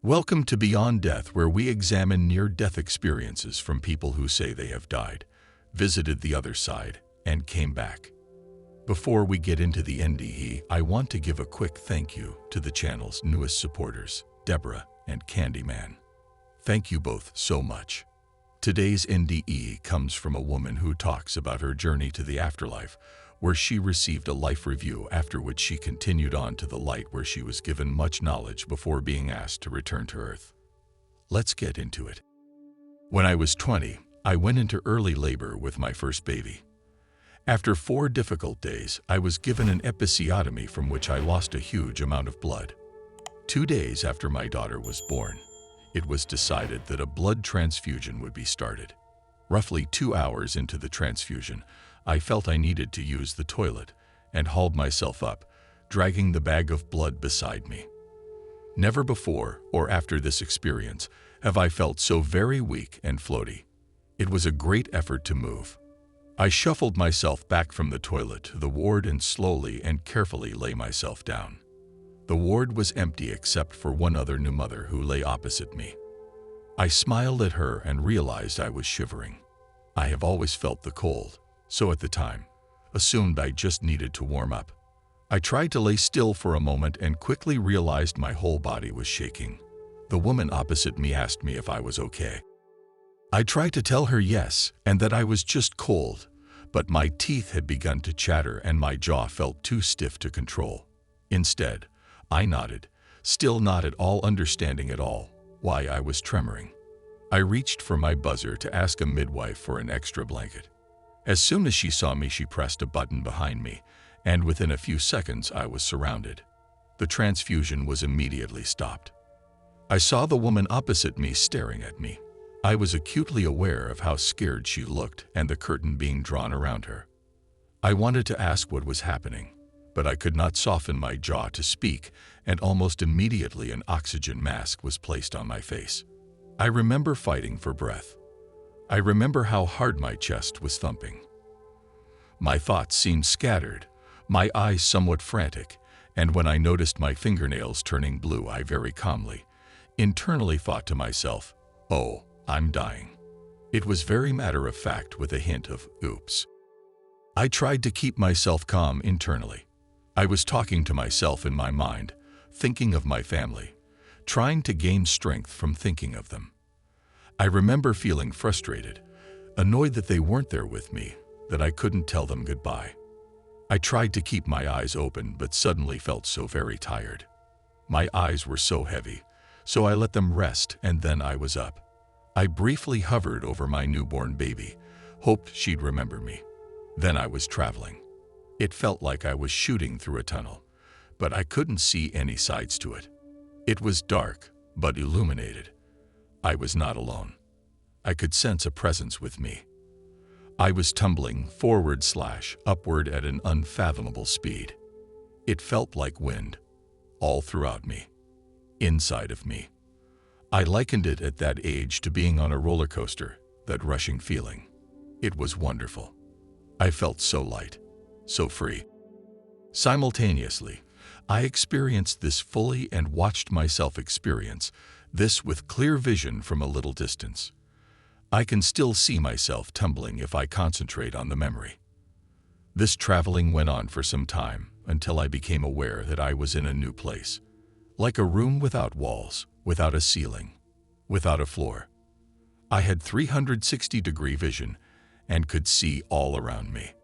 Welcome to Beyond Death, where we examine near-death experiences from people who say they have died, visited the other side, and came back. Before we get into the NDE, I want to give a quick thank you to the channel's newest supporters, Deborah and Candyman. Thank you both so much. Today's NDE comes from a woman who talks about her journey to the afterlife, where she received a life review, after which she continued on to the light, where she was given much knowledge before being asked to return to Earth. Let's get into it. When I was 20, I went into early labor with my first baby. After 4 difficult days, I was given an episiotomy from which I lost a huge amount of blood. 2 days after my daughter was born, it was decided that a blood transfusion would be started. Roughly 2 hours into the transfusion, I felt I needed to use the toilet and hauled myself up, dragging the bag of blood beside me. Never before or after this experience have I felt so very weak and floaty. It was a great effort to move. I shuffled myself back from the toilet to the ward and slowly and carefully lay myself down. The ward was empty except for one other new mother who lay opposite me. I smiled at her and realized I was shivering. I have always felt the cold, so at the time, assumed I just needed to warm up. I tried to lay still for a moment and quickly realized my whole body was shaking. The woman opposite me asked me if I was okay. I tried to tell her yes, and that I was just cold, but my teeth had begun to chatter and my jaw felt too stiff to control. Instead, I nodded, still not at all understanding at all why I was tremoring. I reached for my buzzer to ask a midwife for an extra blanket. As soon as she saw me, she pressed a button behind me, and within a few seconds I was surrounded. The transfusion was immediately stopped. I saw the woman opposite me staring at me. I was acutely aware of how scared she looked and the curtain being drawn around her. I wanted to ask what was happening, but I could not soften my jaw to speak, and almost immediately an oxygen mask was placed on my face. I remember fighting for breath. I remember how hard my chest was thumping. My thoughts seemed scattered, my eyes somewhat frantic, and when I noticed my fingernails turning blue, I very calmly, internally thought to myself, "Oh, I'm dying." It was very matter of fact with a hint of oops. I tried to keep myself calm internally. I was talking to myself in my mind, thinking of my family, trying to gain strength from thinking of them. I remember feeling frustrated, annoyed that they weren't there with me, that I couldn't tell them goodbye. I tried to keep my eyes open but suddenly felt so very tired. My eyes were so heavy, so I let them rest and then I was up. I briefly hovered over my newborn baby, hoped she'd remember me. Then I was traveling. It felt like I was shooting through a tunnel, but I couldn't see any sides to it. It was dark, but illuminated. I was not alone. I could sense a presence with me. I was tumbling forward/upward at an unfathomable speed. It felt like wind, all throughout me, inside of me. I likened it at that age to being on a roller coaster, that rushing feeling. It was wonderful. I felt so light, so free. Simultaneously, I experienced this fully and watched myself experience this with clear vision from a little distance. I can still see myself tumbling if I concentrate on the memory. This traveling went on for some time until I became aware that I was in a new place, like a room without walls, without a ceiling, without a floor. I had 360-degree vision and could see all around me.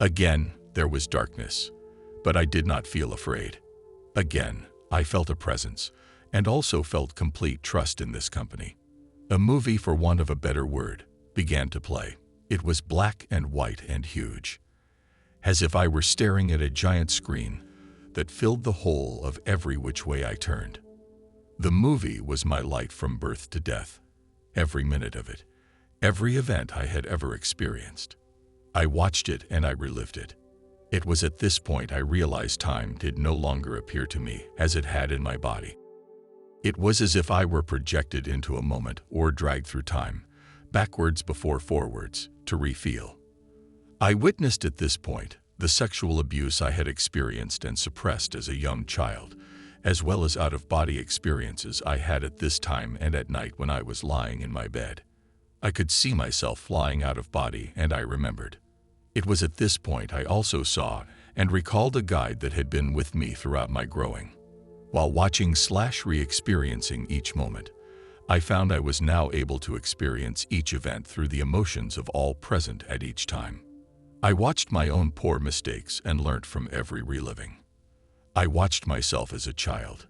Again, there was darkness, but I did not feel afraid. Again, I felt a presence, and also felt complete trust in this company. A movie, for want of a better word, began to play. It was black and white and huge, as if I were staring at a giant screen that filled the whole of every which way I turned. The movie was my life from birth to death, every minute of it, every event I had ever experienced. I watched it and I relived it. It was at this point I realized time did no longer appear to me as it had in my body. It was as if I were projected into a moment or dragged through time, backwards before forwards, to re-feel. I witnessed at this point the sexual abuse I had experienced and suppressed as a young child, as well as out-of-body experiences I had at this time and at night when I was lying in my bed. I could see myself flying out of body, and I remembered. It was at this point I also saw and recalled a guide that had been with me throughout my growing. While watching/re-experiencing each moment, I found I was now able to experience each event through the emotions of all present at each time. I watched my own poor mistakes and learnt from every reliving. I watched myself as a child,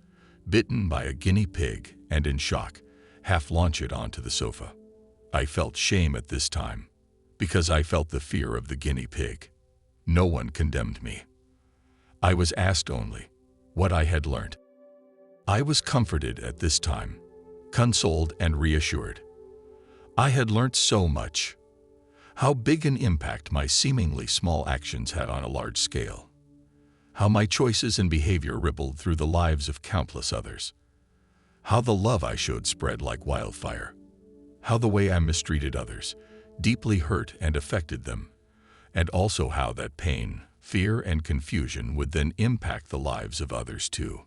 bitten by a guinea pig and in shock, half launch it onto the sofa. I felt shame at this time, because I felt the fear of the guinea pig. No one condemned me. I was asked only what I had learnt. I was comforted at this time, consoled and reassured. I had learnt so much. How big an impact my seemingly small actions had on a large scale. How my choices and behavior rippled through the lives of countless others. How the love I showed spread like wildfire. How the way I mistreated others deeply hurt and affected them, and also how that pain, fear, and confusion would then impact the lives of others too.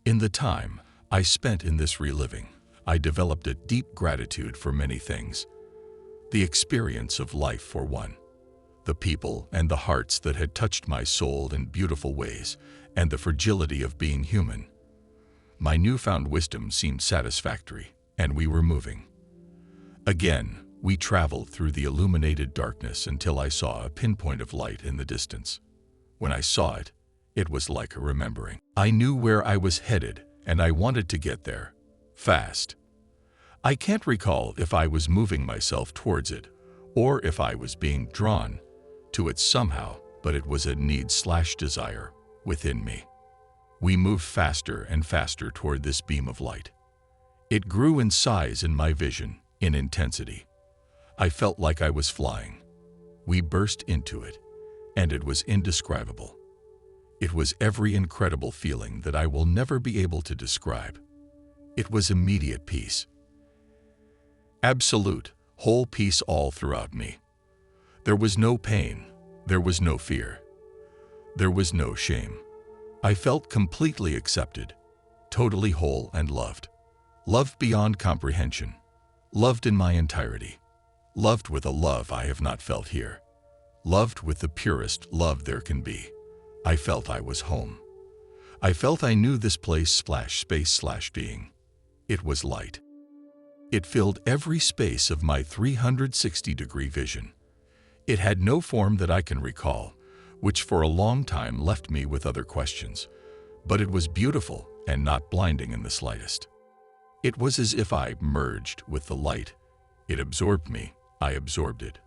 In the time I spent in this reliving, I developed a deep gratitude for many things. The experience of life for one, the people and the hearts that had touched my soul in beautiful ways, and the fragility of being human. My newfound wisdom seemed satisfactory, and we were moving. Again, we traveled through the illuminated darkness until I saw a pinpoint of light in the distance. When I saw it, it was like a remembering. I knew where I was headed, and I wanted to get there, fast. I can't recall if I was moving myself towards it, or if I was being drawn to it somehow, but it was a need/desire within me. We moved faster and faster toward this beam of light. It grew in size in my vision, in intensity. I felt like I was flying. We burst into it, and it was indescribable. It was every incredible feeling that I will never be able to describe. It was immediate peace. Absolute, whole peace all throughout me. There was no pain, there was no fear, there was no shame. I felt completely accepted, totally whole and loved. Loved beyond comprehension, loved in my entirety, loved with a love I have not felt here, loved with the purest love there can be. I felt I was home. I felt I knew this place/space/being. It was light. It filled every space of my 360-degree vision. It had no form that I can recall, which for a long time left me with other questions, but it was beautiful and not blinding in the slightest. It was as if I merged with the light. It absorbed me, I absorbed it.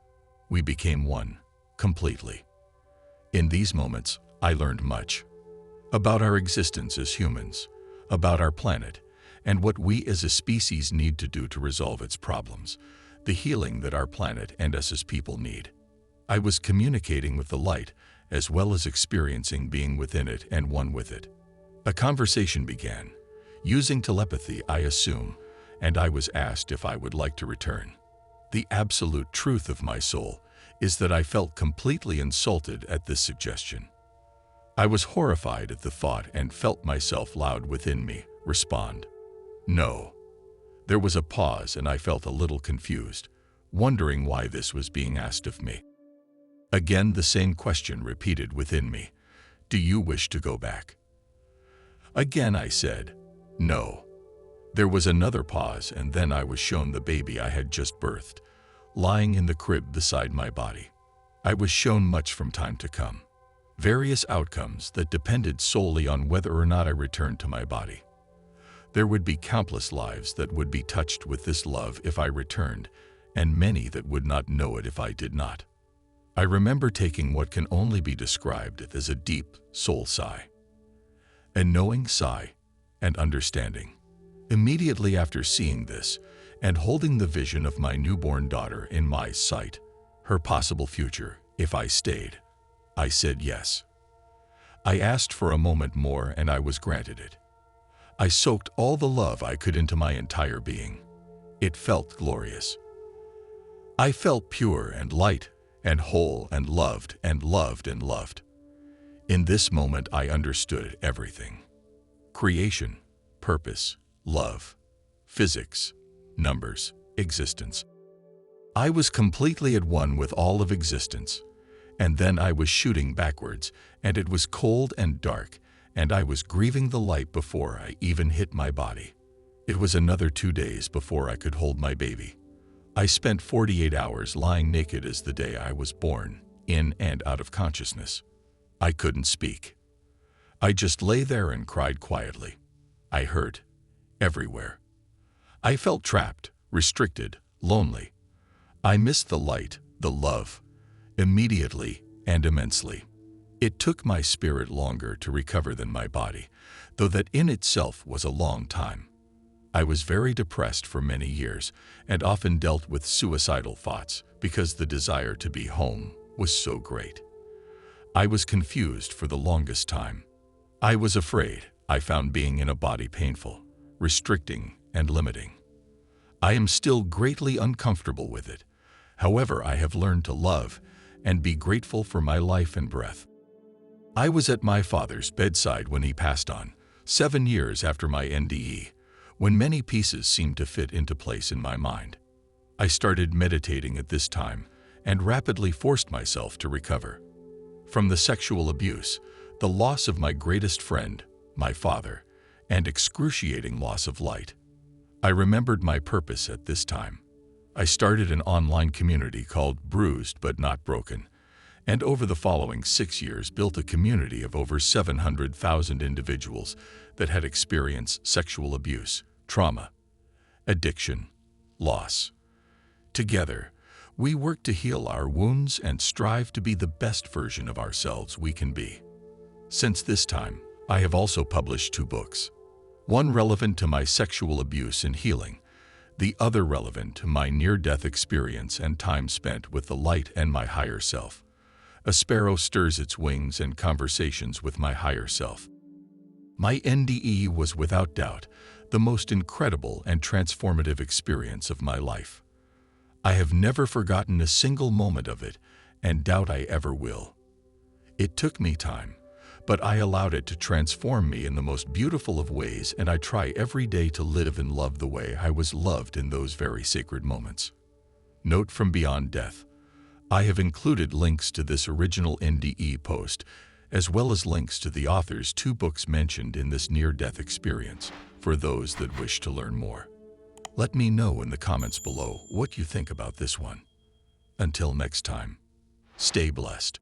We became one, completely. In these moments, I learned much about our existence as humans, about our planet, and what we as a species need to do to resolve its problems, the healing that our planet and us as people need. I was communicating with the light, as well as experiencing being within it and one with it. A conversation began, using telepathy, I assume, and I was asked if I would like to return. The absolute truth of my soul is that I felt completely insulted at this suggestion. I was horrified at the thought and felt myself loud within me respond, "No." There was a pause and I felt a little confused, wondering why this was being asked of me. Again the same question repeated within me, "Do you wish to go back?" Again I said, "No." There was another pause and then I was shown the baby I had just birthed, lying in the crib beside my body. I was shown much from time to come, various outcomes that depended solely on whether or not I returned to my body. There would be countless lives that would be touched with this love if I returned, and many that would not know it if I did not. I remember taking what can only be described as a deep soul sigh, a knowing sigh and understanding. Immediately after seeing this and holding the vision of my newborn daughter in my sight, her possible future, if I stayed, I said yes. I asked for a moment more and I was granted it. I soaked all the love I could into my entire being. It felt glorious. I felt pure and light and whole and loved and loved and loved. In this moment I understood everything. creation, purpose, love, physics, numbers, existence. I was completely at one with all of existence. And then I was shooting backwards, and it was cold and dark, and I was grieving the light before I even hit my body. It was another 2 days before I could hold my baby. I spent 48 hours lying naked as the day I was born, in and out of consciousness. I couldn't speak. I just lay there and cried quietly. I hurt everywhere. I felt trapped, restricted, lonely. I missed the light, the love, immediately and immensely. It took my spirit longer to recover than my body, though that in itself was a long time. I was very depressed for many years and often dealt with suicidal thoughts because the desire to be home was so great. I was confused for the longest time. I was afraid. I found being in a body painful, restricting, and limiting. I am still greatly uncomfortable with it. However, I have learned to love and be grateful for my life and breath. I was at my father's bedside when he passed on, 7 years after my NDE, when many pieces seemed to fit into place in my mind. I started meditating at this time and rapidly forced myself to recover. From the sexual abuse, the loss of my greatest friend, my father, and excruciating loss of light, I remembered my purpose at this time. I started an online community called Bruised But Not Broken, and over the following 6 years built a community of over 700,000 individuals that had experienced sexual abuse, trauma, addiction, loss. Together, we work to heal our wounds and strive to be the best version of ourselves we can be. Since this time, I have also published 2 books, one relevant to my sexual abuse and healing, the other relevant to my near-death experience and time spent with the light and my higher self. A sparrow stirs its wings and conversations with my higher self. My NDE was without doubt the most incredible and transformative experience of my life. I have never forgotten a single moment of it and doubt I ever will. It took me time, but I allowed it to transform me in the most beautiful of ways, and I try every day to live and love the way I was loved in those very sacred moments. Note from Beyond Death: I have included links to this original NDE post, as well as links to the author's 2 books mentioned in this near-death experience, for those that wish to learn more. Let me know in the comments below what you think about this one. Until next time, stay blessed.